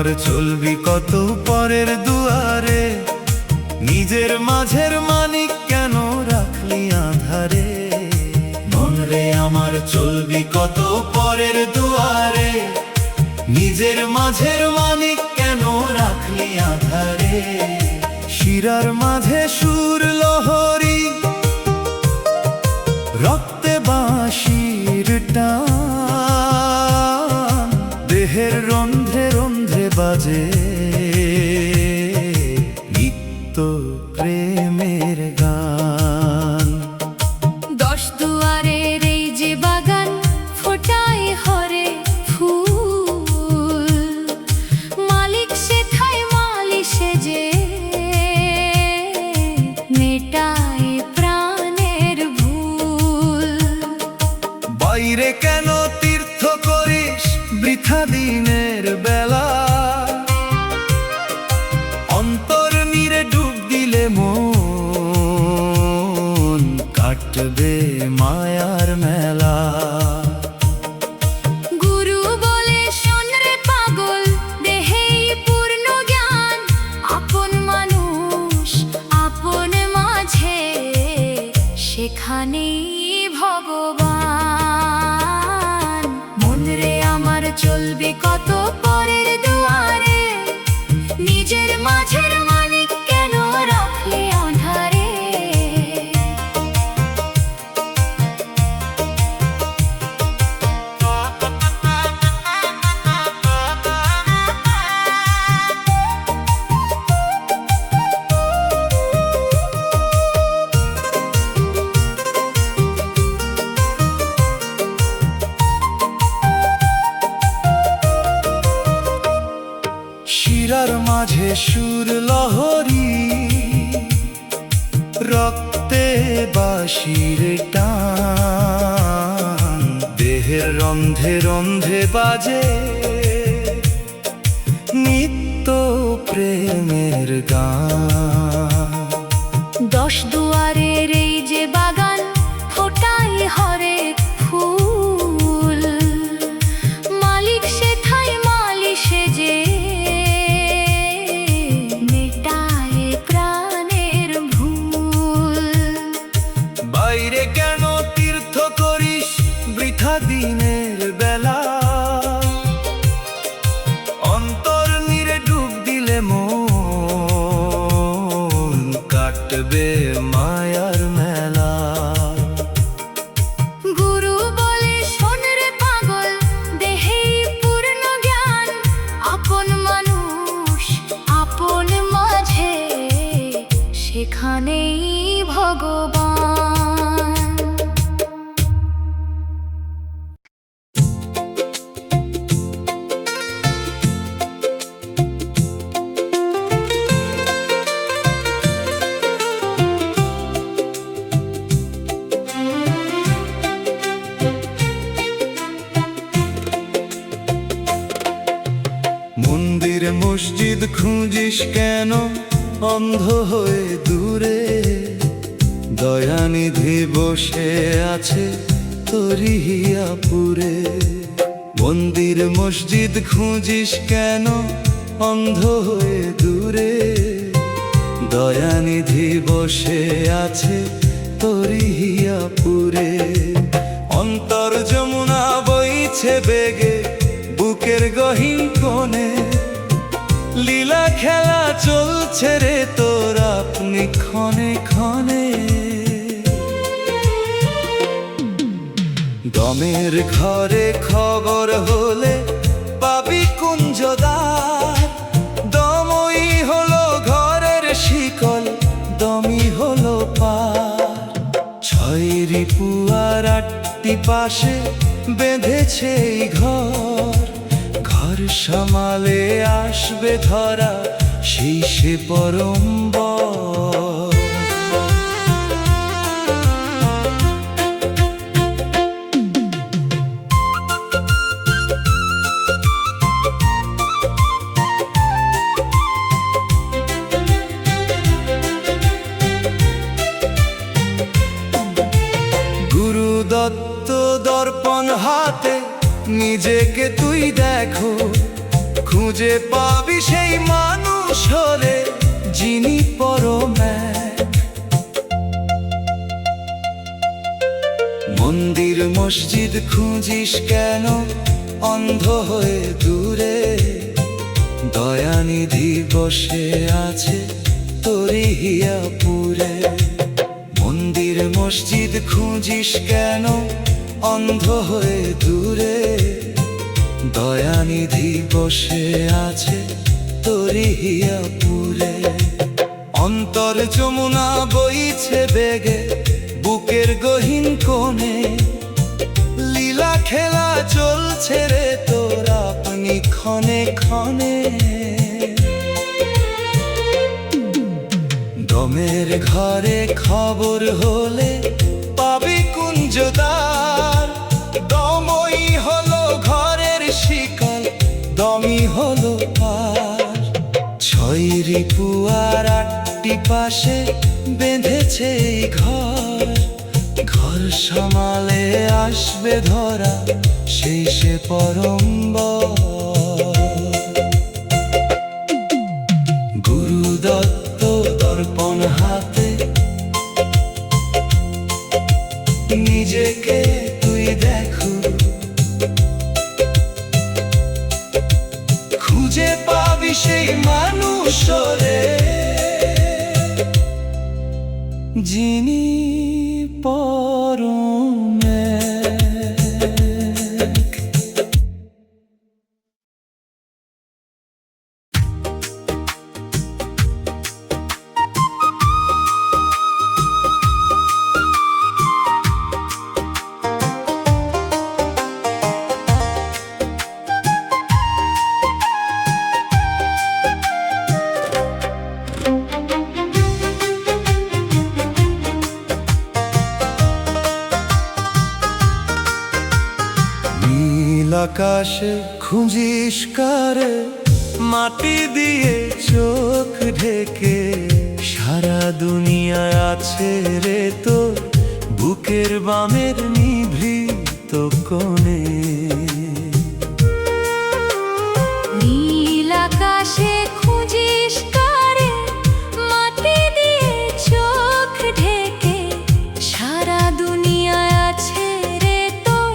আমার চলবি কত পরের দুয়ারে, নিজের মাঝের মানিক কেন রাখলি আধারে। মন রে আমার চলবি কত পরের দুয়ারে, নিজের মাঝের মানিক কেন রাখলি আধারে। শিরার মাঝে সুর লহরী, রক্তে বাঁশির টান, দেহের রন্ধ্রে রন্ধ্রে বাজে নিত্য প্রেমের গান। দশ দুয়ারের এই যে বাগান, ফোটায় হরে ফুল, মালিক সেথায় মালি সেজে মেটায় প্রাণের ভুল। বাইরে কেন তীর্থ করিস বৃথা দিনের বেলা, অন্তর নীরে ডুব দিলে মন কাটবে মায়ার মেলা। গুরু বলে শোন রে পাগল, দেহেই পূর্ণ জ্ঞান, আপন মানুষ আপন মাঝে, সেখানেই ভগবান। মন রে আমার চলবে কত পরের দুয়ারে, নিজের মাঝের মানিক কেন রাখলে আঁধারে। শিরার মাঝে সুর লহরী, রক্তে বাঁশির টান, দেহের রন্ধ্রে রন্ধ্রে বাজে নিত্য প্রেমের গান। দশ দুয়ারের এই যে বাগান, ফোটায় হরে ফুল, মালিক সেথায় মালি সেজে মেটায় প্রাণের ভুল। বাইরে কেন তীর্থ করিস বৃথা দিনের বেলা, অন্তর নীরে ডুব দিলে মন কাটবে মায়ার মেলা। গুরু বলে শোন রে পাগল, দেহেই পূর্ণ জ্ঞান, আপন মানুষ আপন মাঝে, সেখানেই ভগবান। মন্দির মসজিদ খুঁজিস কেন অন্ধ হয়ে দূরে, দয়ানিধি বসে আছে তোরি হিয়াপুরে। মন্দির মসজিদ খুঁজিস কেন অন্ধ হয়ে দূরে, দয়ানিধি বসে আছে তোরি হিয়াপুরে। অন্তর যমুনা বইছে বেগে বুকের গহীন কোণে, লীলা খেলা চলছে রে তোর আপনি ক্ষণে ক্ষণে। দমের ঘরে খবর হলে পাবি কুঞ্জদার, দমই হলো ঘরের শিকল, দমই হলো পার। ছয় রিপু আর আটটি পাশে বেঁধেছে এই ঘর, ঘর সামালে আসবে ধরা সেই সে পরম্বর। গুরু দত্ত দর্পণ হাতে নিজেকে তুই দেখো, খুঁজে খুঁজে পাবি সেই মানুষ হলে যিনি পরম এক। মন্দির মসজিদ খুঁজিস কেন অন্ধ হয়ে দূরে, দয়ানিধি বসে আছে তোরি হিয়াপুরে। মন্দির মসজিদ খুঁজিস কেন অন্ধ হয়ে দূরে, দয়ানিধি বসে আছে তোরি হিয়াপুরে। অন্তর যমুনা বইছে বেগে বুকের গহীন কোণে, লীলা খেলা চলছে রে তোর আপনি ক্ষণে ক্ষণে। দমের ঘরে খবর হলে পাবি কুঞ্জদার, দমই হলো ঘরের শিকল, দমই হলো পার। ছয় রিপু আর 8টি পাশে বেঁধেছে এই ঘর, ঘর সামালে আসবে ধরা সেই সে পরম্বর। গুরুদত্ত দর্পণ হাতে নিজেকে তুই দেখো, খুঁজে পাবি সেই মানুষ রে যিনি পরম এক। আকাশে খুঁজিস কারে মাটি দিয়ে চোখ ঢেকে, সারা দুনিয়ায় আছে রে তোর বুকের বামের নিভৃত কোণে। নীল আকাশে খুঁজিস কারে মাটি দিয়ে চোখ ঢেকে, সারা দুনিয়ায় আছে রে তোর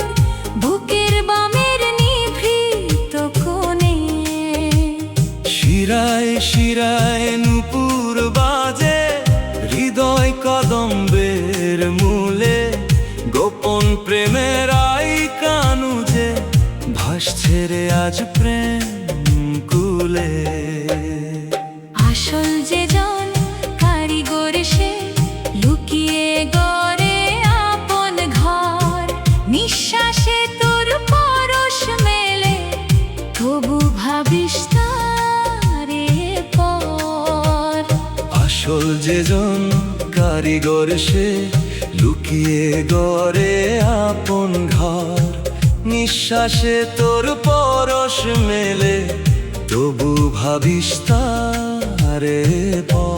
বুকের বামের নিভৃত কোণে। শিরায় শিরায় নূপুর বাজে হৃদয় কদম্বের মূলে, গোপন প্রেমের আই কানুজে ভাসছে রে আজ প্রেম কুলে। আসল যে জন কারিগর সে লুকিয়ে গড়ে আপন ঘর, নিঃশ্বাসে তোর পরশ মেলে তবু ভাবিস তারে পর। আসল যে জন কারিগর সে লুকিয়ে গড়ে আপন ঘর, নিঃশ্বাসে তোর পরশ মেলে তবু ভাবিস তারে পর।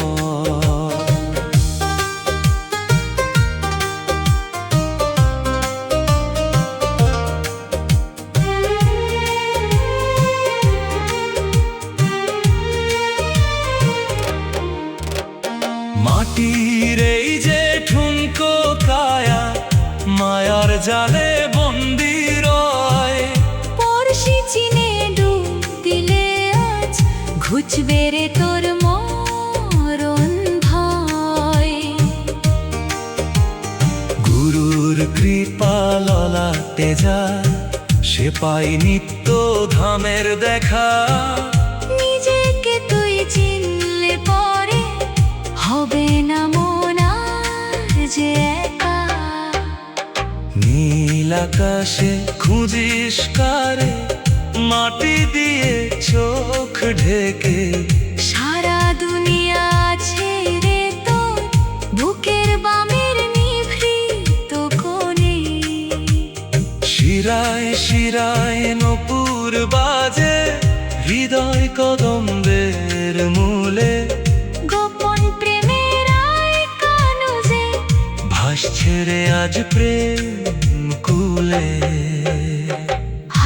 মাটির এই যে ঠুনকো কায়া মায়ার জালে বন্দি রয়, পড়শি চিনে ডুব দিলে আজ ঘুচবে রে তোর মরণ ভয়। গুরুর কৃপা ললাটে যায় সে পাই নিত্য ধামের দেখা, নিজেকে তুই চিনলে পরে হবে না মন আর যে একা। নীল আকাশে খুঁজিস কারে মাটি দিয়ে চোখ ঢেকে, সারা দুনিয়া আছে রে তোর বুকের বামের নিভৃত কোণে। শিরায় শিরায় নূপুর বাজে হৃদয় কদম্বের মূলে, গোপন প্রেমের আই কানুজে ভাসছে রে আজ প্রেম কুলে।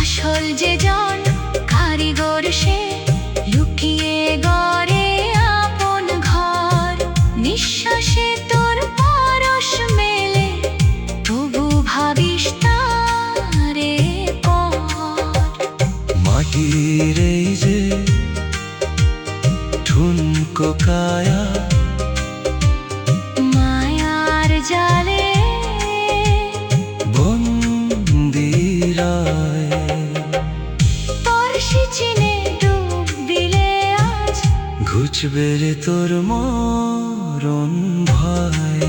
আসল যে জন কারিগর সে নিঃশ্বাসে তোর পরশ মেলে, তবু ভাবিস তারে পর। মাটির এই যে ঠুনকো কায়া, মায়ার জালে বন্দিরায় তোর সিচিনে ডুব দিলে আজ ঘুচবে রে তোর মরণ ভয়।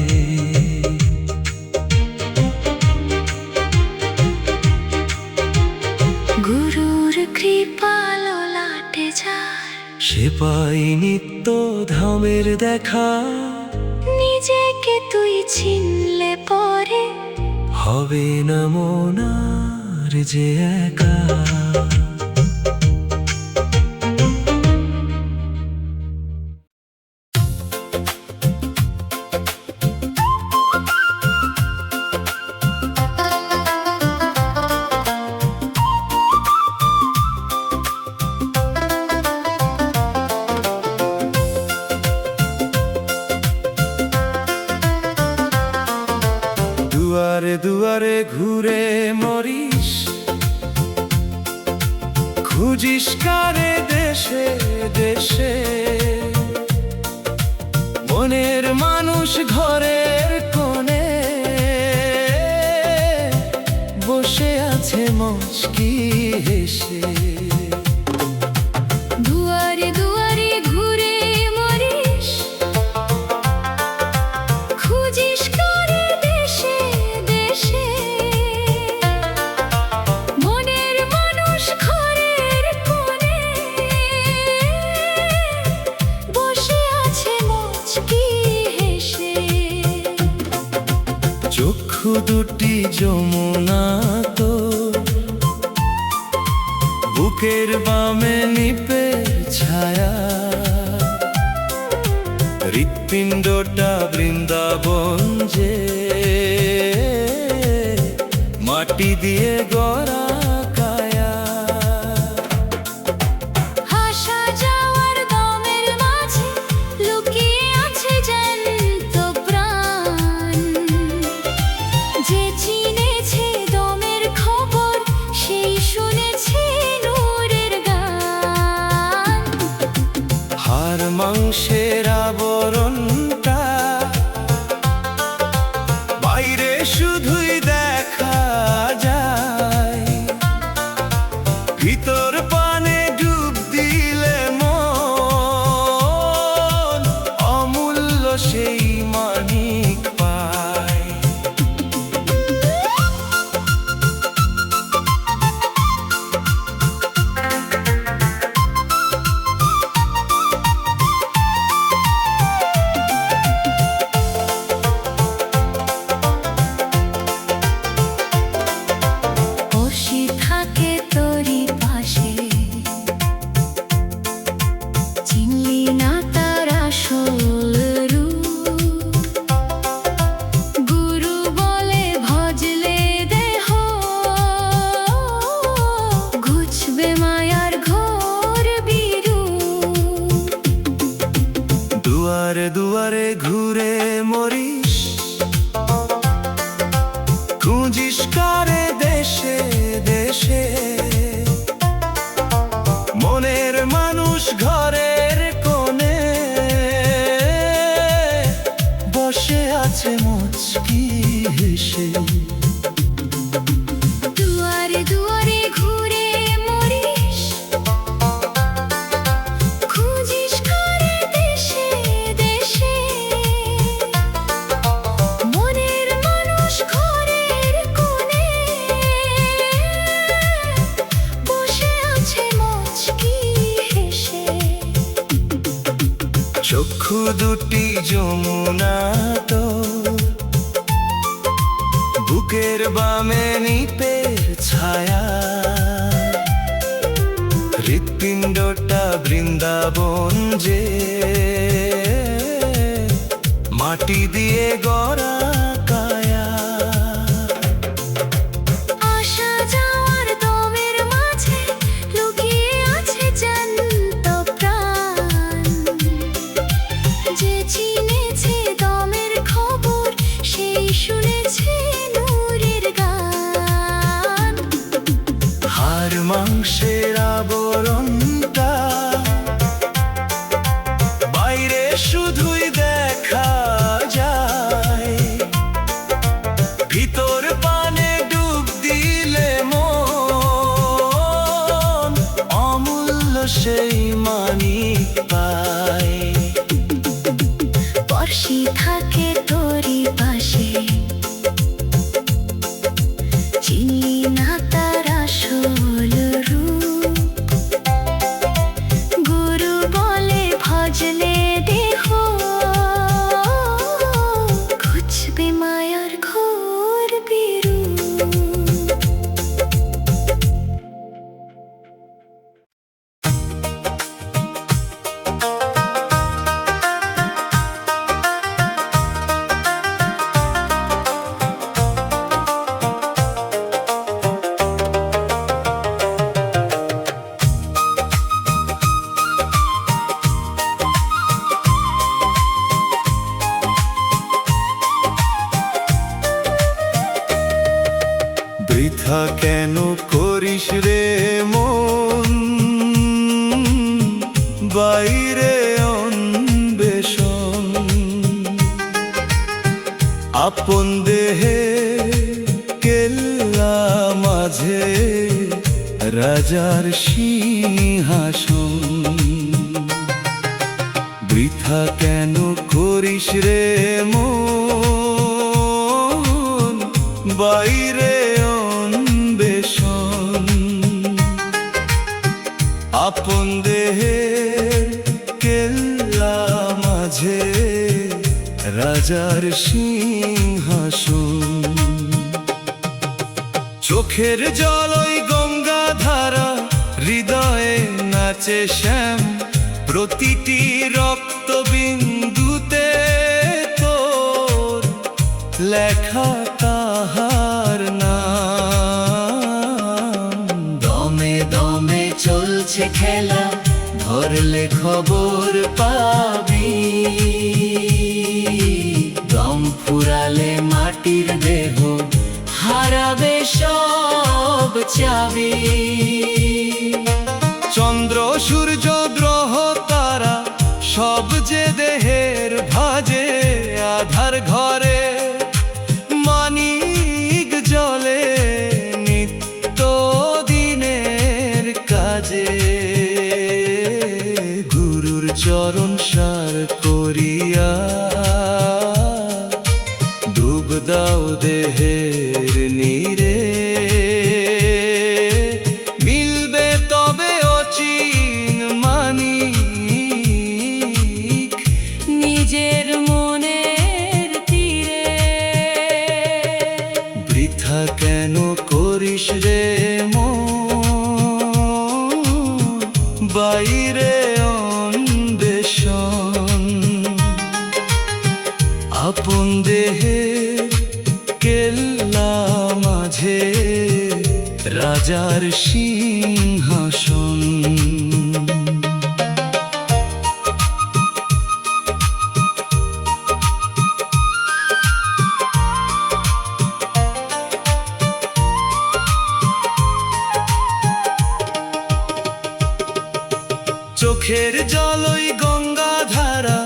গুরুর কৃপা ললাটে যায়, সে পাই নিত্য ধামের দেখা, নিজেকে তুই চিনলে পরে হবে না মনার যে একা। দুয়ারে দুয়ারে ঘুরে মরিস, খুঁজিস কারে দেশে দেশে, মনের মানুষ ঘরের কোণে বসে আছে মুচকি হেসে। দুয়ারে দুয়ারে ঘুরে মরিস, খুঁজিস কারে দেশে দেশে, মনের মানুষ ঘরের কোণে বসে আছে মুচকি হেসে। চক্ষু দুটি যমুনা তোর, বুকের বামে নিপে ছায়া, হৃৎপিণ্ডটা বৃন্দাবন যে মাটি দিয়ে গড়া কায়া। আসা যাওয়ার দমের মাঝে লুকিয়ে আছে জ্যান্ত প্রাণ, যে চিনেছে দমের খবর সেই শুনেছে নূরের গান। হাড় মাংসের আবরণটা বাইরে শুধুই দেখা যায়, ভিতর পানে ডুব দিলে মন অমূল্য সেই মানিক পায়। বসে থাকে তোরই পাশে, চিনলি না তার আসল রূপ। গুরু বলে ভজলে দেহ, ঘুচবে মায়ার ঘোর বিরূপ। দুয়ারে দুয়ারে ঘুরে মরিস, খুঁজিস কারে দেশে দেশে, মনের মানুষ ঘরের কোণে বসে আছে মুচকি হেসে। দুয়ারে দুয়ারে ঘুরে মরিস, খুঁজিস কারে দেশে দেশে, মনের মানুষ ঘরের কোণে বসে আছে মুচকি হেসে। চক্ষু দুটি যমুনা তোর, বুকের বামে নিপে ছায়া, হৃৎপিণ্ডটা বৃন্দাবন যে মাটি দিয়ে গড়া কায়া। আসা যাওয়ার দমের মাঝে লুকিয়ে আছে জ্যান্ত প্রাণ, যে চিনেছে পাশে, চিনি না তার আসল রূপ। গুরু বলে ভজলে দেহ, ঘুচবে মায়ার ঘোর বিরূপ। বৃথা কেন করিস রে মন, বাইরে অন্বেষণ। আপন দেহে কেল্লা মাঝে রাজার সিংহাসন। বৃথা কেন করিস রে মন, বাইরে অন্বেষণ। আপন দেহের কেল্লা মাঝে রাজার সিংহাসন। চোখের জল ওই গঙ্গা ধারা, হৃদয়ে নাচে শ্যাম। প্রতিটি রক্তবিন্দুতে তোর লেখা তাহার নাম। দমে দমে চলছে খেলা, ধরলে খবর পাবি। দম ফুরালে মাটির দেহ, হারাবে সব চাবি। চন্দ্র সূর্য গ্রহ তারা সব যে দেহের ভাজে, আধার ঘরে মানিক জলে নিত্য দিনের কাজে। গুরুর চরণ সার করিয়া ডুব দাও দেহের নীরে। মিলবে তবে অচিন মানিক নিজের মনের তীরে। বৃথা কেন করিস রে মন, বাইরে অন্বেষণ। আপন দেহে কেল্লা মাঝে রাজার সিংহাসন। চোখের জলই গঙ্গা ধারা,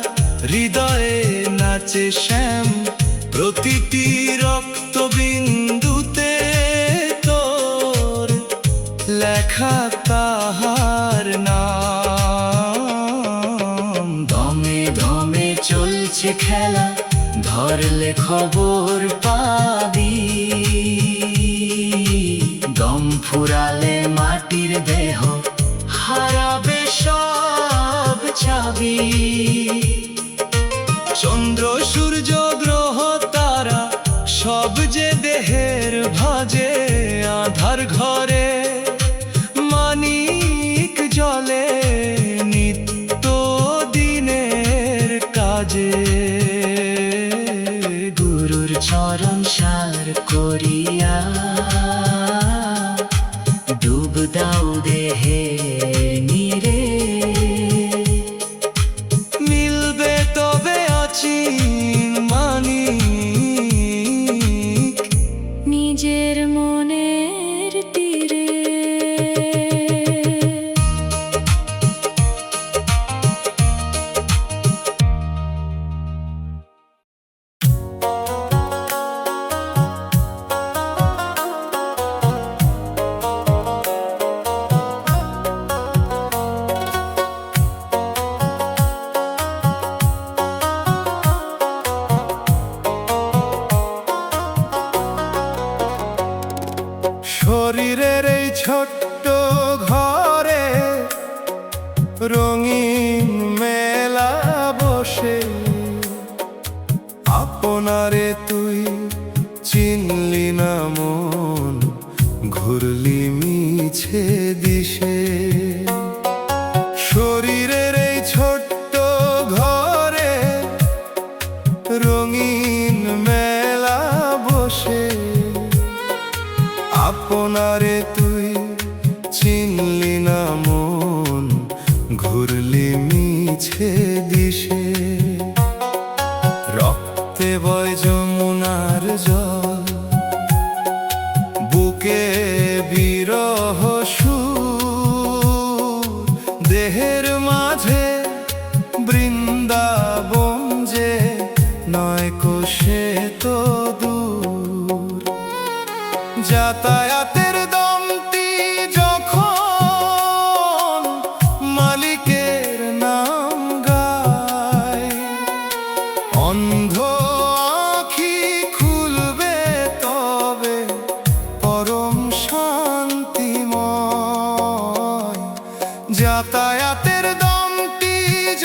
হৃদয়ে নাচে শ্যাম। প্রতিটি রক্তবিন্দুতে তোর লেখা তাহার নাম। দমে দমে চলছে খেলা, ধরলে খবর পাবি। দম ফুরালে মাটির দেহ, হারাবে সব চাবি। চন্দ্র সূর্য গ্রহ তারা সব যে দেহের ভাজে, আধার ঘরে মানিক জলে নিত্য দিনের কাজে। গুরুর চরণ সার করিয়া ডুব দাও দেহে নীরে। মিলবে তবে অচিন মানিক নিজের মনের তীরে। আপনারে তুই চিনলি না মন, ঘুরলি মিছে দিশে। শরীরের এই ছোট্ট ঘরে রঙিন মেলা বসে, আপনারে তুই চিনলি না মন, ঘুরলি মিছে দিশে। রক্তে বয় যমুনার জল, বুকে বিরহ সুর, দেহের মাঝে বৃন্দাবন যে নয় কোষে তো দূর। যাতায়াতের দমটি যখন মালিকের নাম গায়, অন্ধ আঁখি খুলবে তবে পরম শান্তিময়। যাতায়াতের দমটি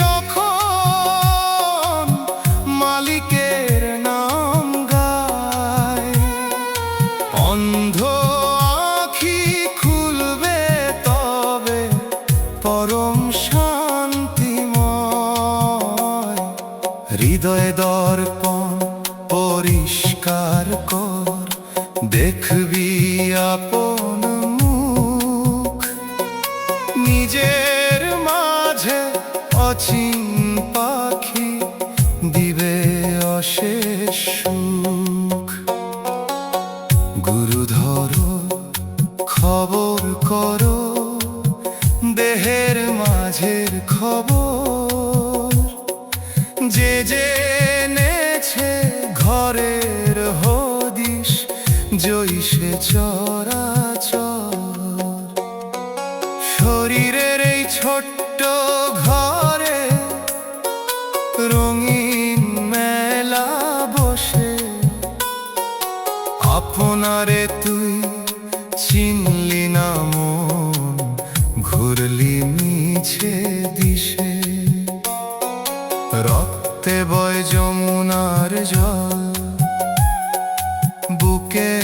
যখন মালিকের নাম গায়, অন্ধ আঁখি খুলবে তবে পরম শান্তিময়। হৃদয় দর্পণ পরিষ্কার কর, দেখবি আপন মুখ। নিজের মাঝে অচিন পাখি দিবে অশেষ সুখ। গুরু ধরো খবর করো দেহের মাঝের খবর, যে জেনেছে ঘরের হদিশ জইসে চরাচর। শরীরের এই ছোট্ট ঘরে রঙিন মেলা বসে, আপনারে তুই চিনলি না মন, ঘুরলি মিছে দিশে। রক্তে বয় যমুনার জল, বুকে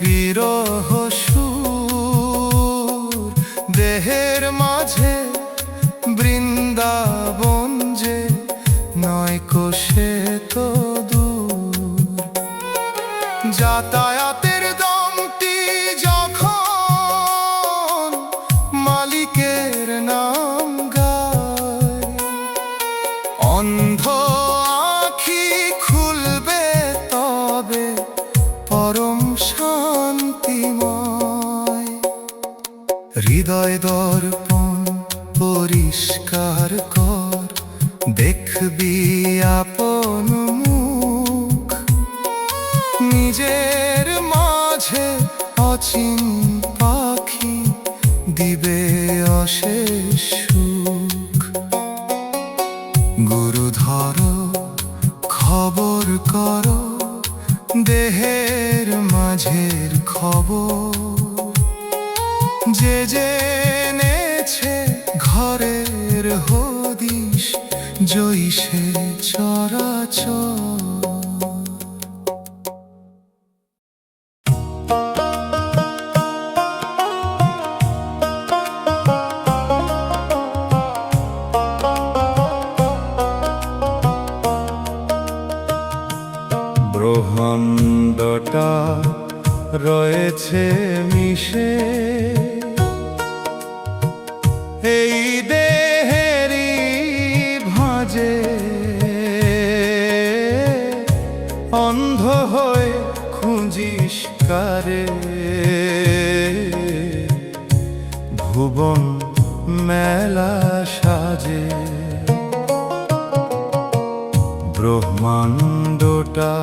বিরহ সুর, দেহের মাঝে বৃন্দাবন যে নয় কোষে তো দূর। যাতায়াতের দমটি যখন মালিকের নাম গায়, অন্ধ আঁখি খুলবে তবে পরম শান্তিময়। হৃদয় দর্পণ পরিষ্কার কর, দেখবি আপন মুখ। নিজের মাঝে অচিন পাখি দিবে অশেষ সুখ। গুরু ধরো খবর করো দেহের মাঝের খবর, যে জেনেছে ঘরের হদিশ জইসে চরাচর। ব্রহ্মাণ্ডটা রয়েছে মিশে এই দেহেরই ভাঁজে, অন্ধ হয়ে খুঁজিস কারে ভুবন মেলা সাজে। ব্রহ্মাণ্ডটা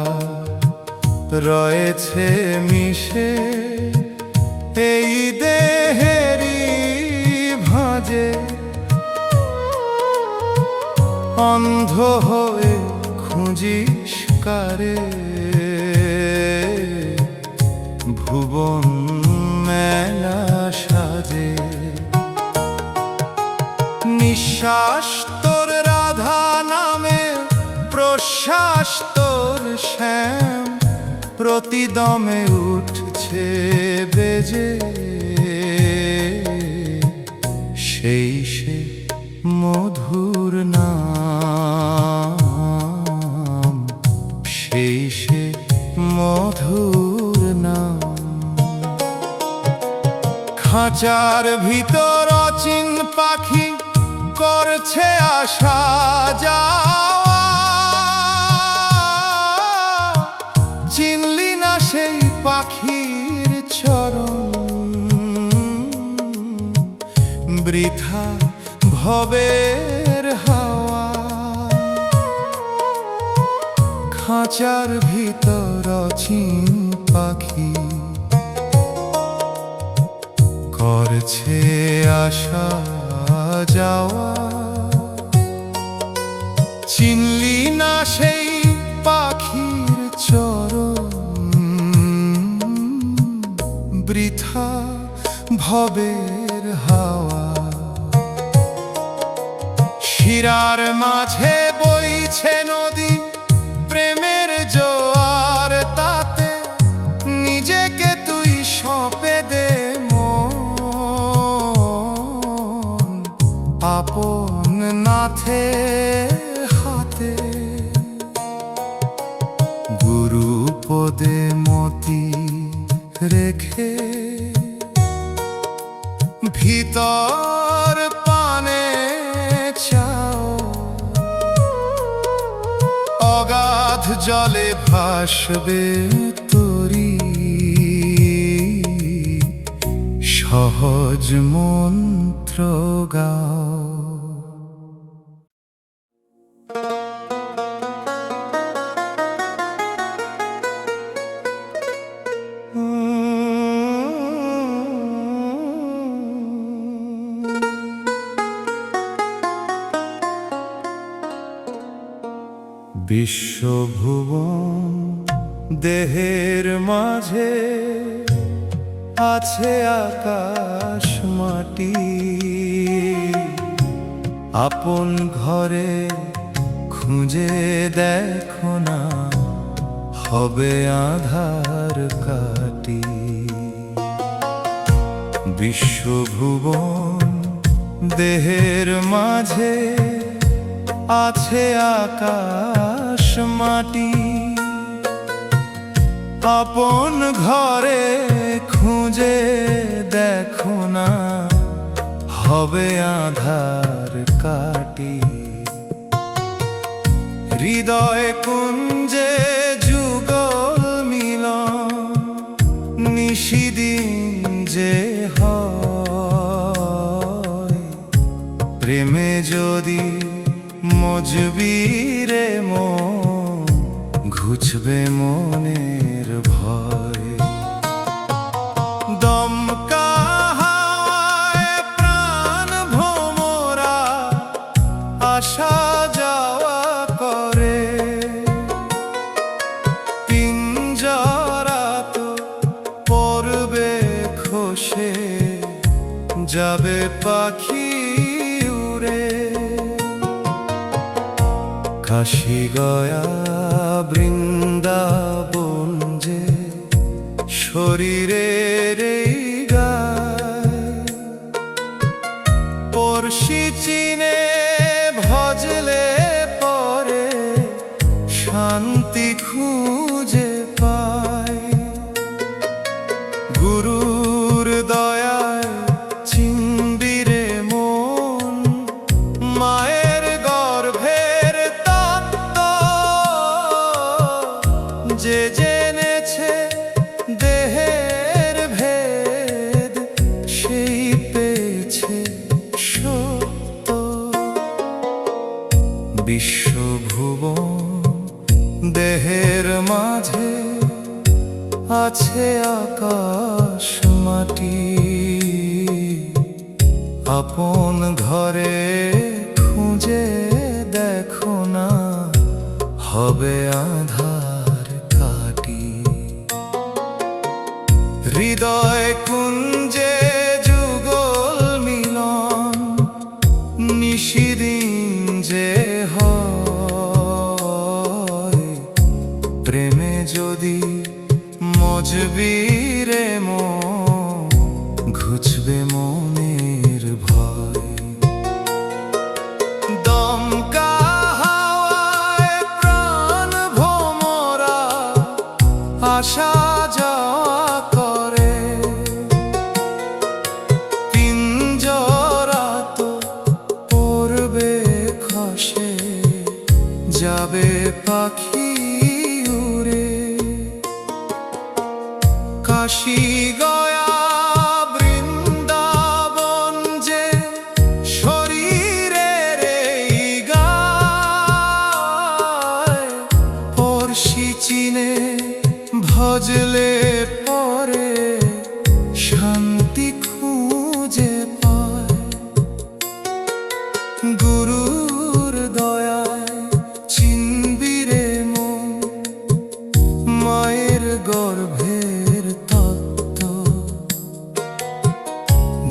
রয়েছে মিশে এই দেহেরই ভাঁজে, অন্ধ হয়ে খুঁজিস কারে ভুবন মেলা সাজে। নিঃশ্বাস তোর রাধা নামে, প্রশ্বাস তোর শ্যাম প্রতিদমে উঠছে বেজে, সেই সে মধুর নাম, সেই সে মধুর নাম। খাঁচার ভিতর অচিন পাখি করছে আসা যাওয়া, চিনলি না সেই পাখির চরণ, বৃথা ভবের হাওয়া। খাঁচার ভিতর অচিন পাখি করছে আসা যাওয়া, চিনলি না সেই পাখির চরণ, বৃথা ভবের হাওয়া। শিরার মাঝে বইছে নদী প্রেমের জোয়ার, তাতে নিজেকে তুই সঁপে দে মন, আপন নাথে হাতে। গুরু পদে মতি রেখে ভিতর পানে চাও, অগাধ জলে ভাসবে তরি, সহজ মন্ত্র গাও। বিশ্বভুবন দেহের মাঝে আছে আকাশ মাটি, আপন ঘরে খুঁজে দেখো না হবে আধার কাটি। বিশ্বভুবন দেহের মাঝে আছে আকাশ মাটি, আপন ঘরে খুঁজে দেখো না হবে আধার কাটি। হৃদয় কুঞ্জে যুগল মিলন, নিশিদিন যে হয়, প্রেমে যদি মজবিরে মন ঘুচবে মনের ভয়। দমকা হাওয়ায় প্রাণ ভোমরা আসা যাওয়া করে, পিঞ্জরা তো পড়বে খসে যাবে পাখি উড়ে। কাশী গয়া বৃন্দাবন যে শরীরের এই গায়, পড়শি চিনে ভজলে পরে শান্তি খুঁজে পায়। গুরুর দয়ায় চিনবিরে মন মায়ের গর্ভের তত্ত্ব, যে জেনেছে দেহের ভেদ সেই পেয়েছে সত্য। বিশ্বভুবন দেহের মাঝে আছে আকাশ মাটি, আপন ঘরে খুঁজে দেখো না হবে আধার কাটি। হৃদয় কুঞ্জে যুগল মিলন, নিশিদিন যে হয়, প্রেমে যদি মজবি রে মন, ঘুচবে মনের ভয়। দমকা হাওয়ায় প্রাণ ভোমরা আসা যাওয়া করে, পিঞ্জরা তো পড়বে খসে, যাবে পাখি উড়ে। কাশী গয়া বৃন্দাবন যে শরীরের এই গায়, পড়শি চিনে ভজলে পরে শান্তি খুঁজে পায়। গুরুর দয়ায় চিনবি রে মন, মায়ের গর্ভের তত্ত্ব।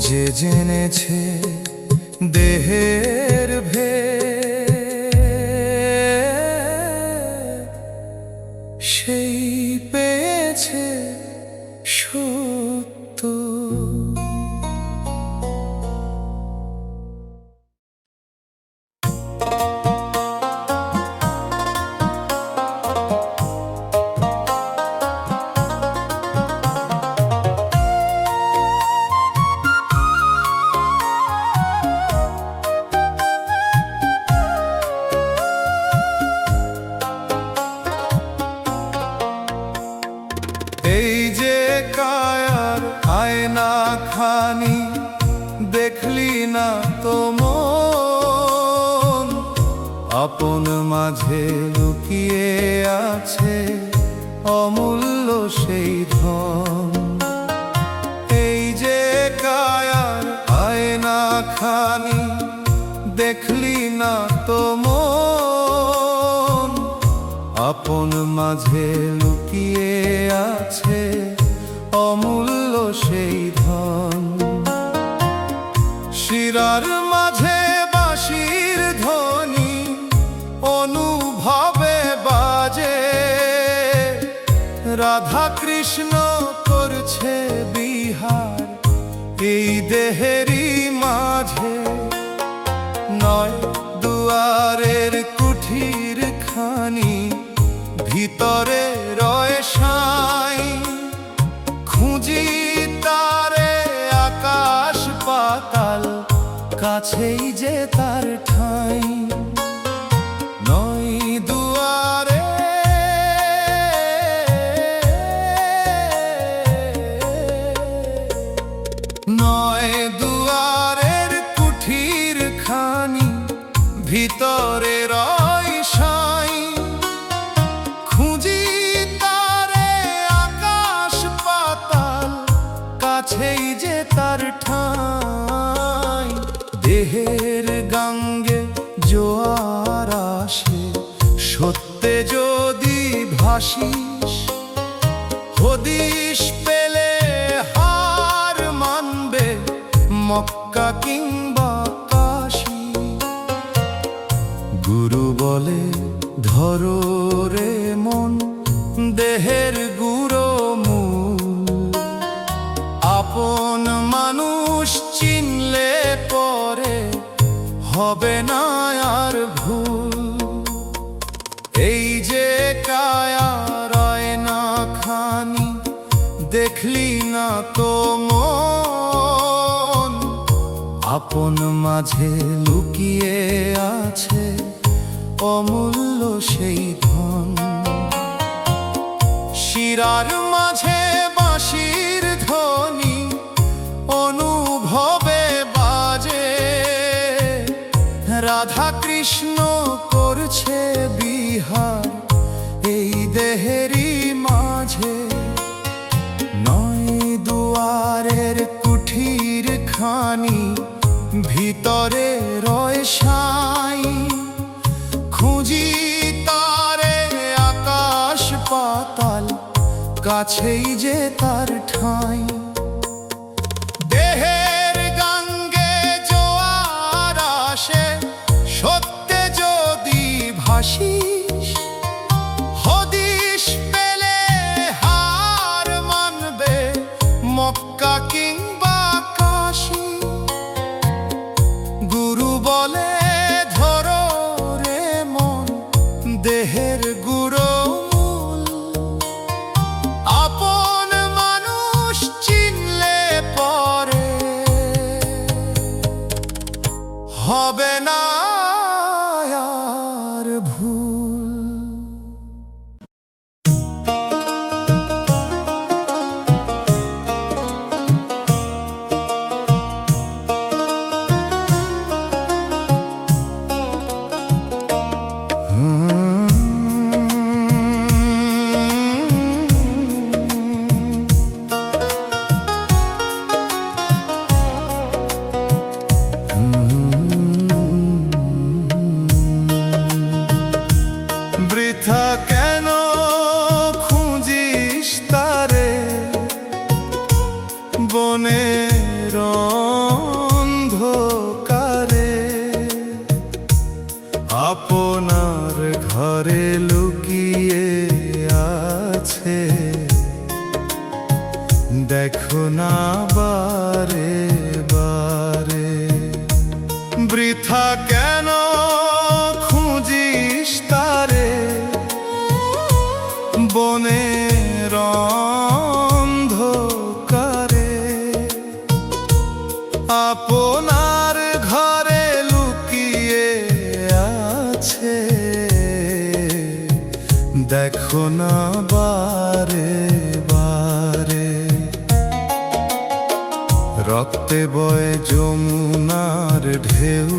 যে জেনেছে দেহের ভেদ, সেই পেয়েছে সত্য। এই যে কায়ার আয়না খানি, দেখলি না তো মন, আপন মাঝে লুকিয়ে আছে অমূল্য সেই ধন। এই যে কায়ার আয়না খানি, দেখলি না তো মন, আপন মাঝে লুকিয়ে আছে অমূল্য সেই ধন। শিরার মাঝে বাঁশির ধ্বনি অনুভবে বাজে, রাধা কৃষ্ণ করছে বিহার এই দেহেরই মাঝে। নয় দুয়ারের কুঠির খানি, ভিতরে রয় সাই, খুঁজি তারে আকাশ পাতাল, কাছেই যে তার ঠাঁই। নয় দুয়ারে নয় দুয়ারের কুঠির খানি, ভিতরে রয় সাই, খুঁজি তারে আকাশ পাতাল, কাছেই যে তার ঠাঁই। দেহের গাঙ্গে জোয়ার আসে, সত্যে যদি ভাসিস, হদিস পেলে হার মানবে মক্কা কিংবা কাশী। গুরু বলে ধরো রে মন, দেহের গুঁড়ো মূল, আপন মানুষ চিনলে পরে হবে না আর ভুল। এই যে কায়ার আয়না খানি, দেখলি না তো মন, আপন মাঝে লুকিয়ে আছে অমূল্য সেই ধন। শিরার মাঝে বাঁশির ধ্বনি অনুভবে বাজে, রাধা কৃষ্ণ করছে বিহার এই দেহেরই মাঝে। নয় দুয়ারের কুঠির খানি, ভিতরে রয় সাই, খুঁজি তারে আকাশ পাতাল, কাছেই যে তার ঠাঁই। দেহের গাঙ্গে জোয়ার আসে, সত্যে যদি ভাসিস, হদিস আছে, দেখো না বারে বারে। বৃথা কেন খুঁজিস তারে, বনের অন্ধকারে। আপনার ঘরে লুকিয়ে আছে, দেখো না বারে বারে। রক্তে বয়ে যমুনার ঢেউ,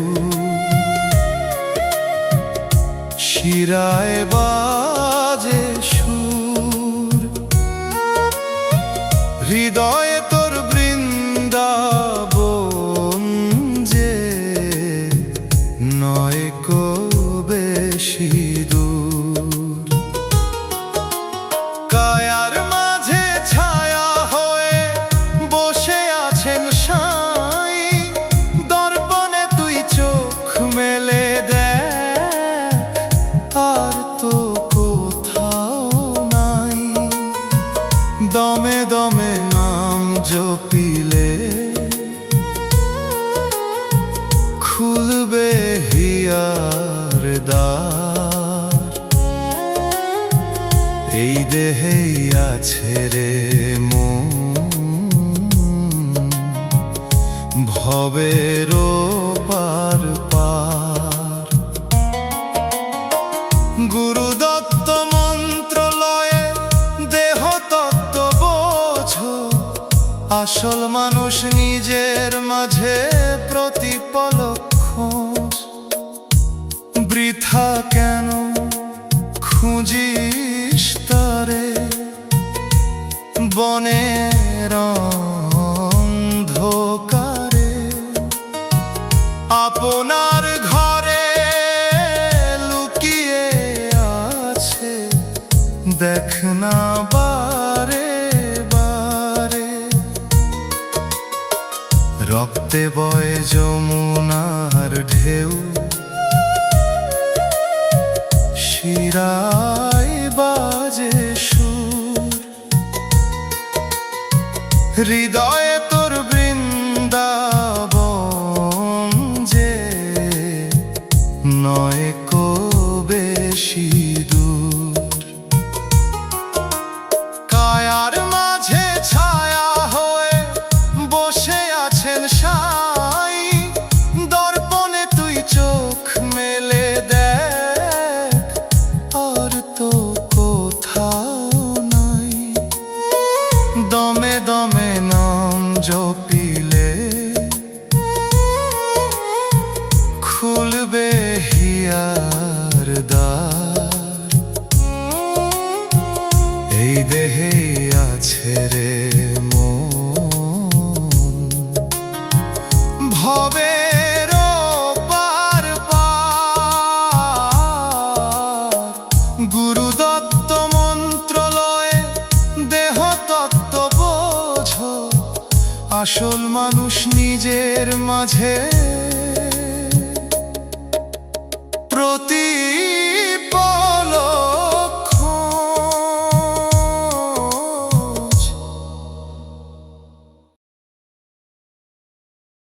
শিরায় বাজে সুর। হৃদয়ে তোর বৃন্দাবন যে, নয় কো বেশি দূর। কায়ার মাঝে ছায়া হয়ে বসে আছেন সাই, দর্পণে তুই চোখ মেলে দেখ, আর তো কোথাও নাই। দমে দমে নাম জপিলে খুলবে হিয়ার দ্বার। এই দেহেই আছে রে মন, ভবের পার পার। গুরুদত্ত মন্ত্রলয়ে দেহ তত্ত্ব বোঝো, আসল মানুষ নিজের মাঝে প্রতিপলক খোঁজ। বৃথা কেন খুঁজিস তারে, বনের অন্ধকারে। আপনার ঘরে লুকিয়ে আছে, দেখ না বারে বারে। রক্তে বয়ে যমুনার ঢেউ, শিরায় বাজে সুর। হৃদয়ে তোর বৃন্দাবন যে, নয় কো বেশি দূর। কায়ার মাঝে ছায়া হয়ে বসে আছেন সাই, দর্পণে তুই চোখ মেলে দেখ, আর তো কোথাও নাই। দমে দমে নাম জপিলে খুলবে হিয়ার দ্বার। এই দেহে আছে রে মন, ভবের পার পার। গুরুদত্ত মন্ত্রলয়ে দেহ তত্ত্ব বোঝো, আসল মানুষ নিজের মাঝে প্রতি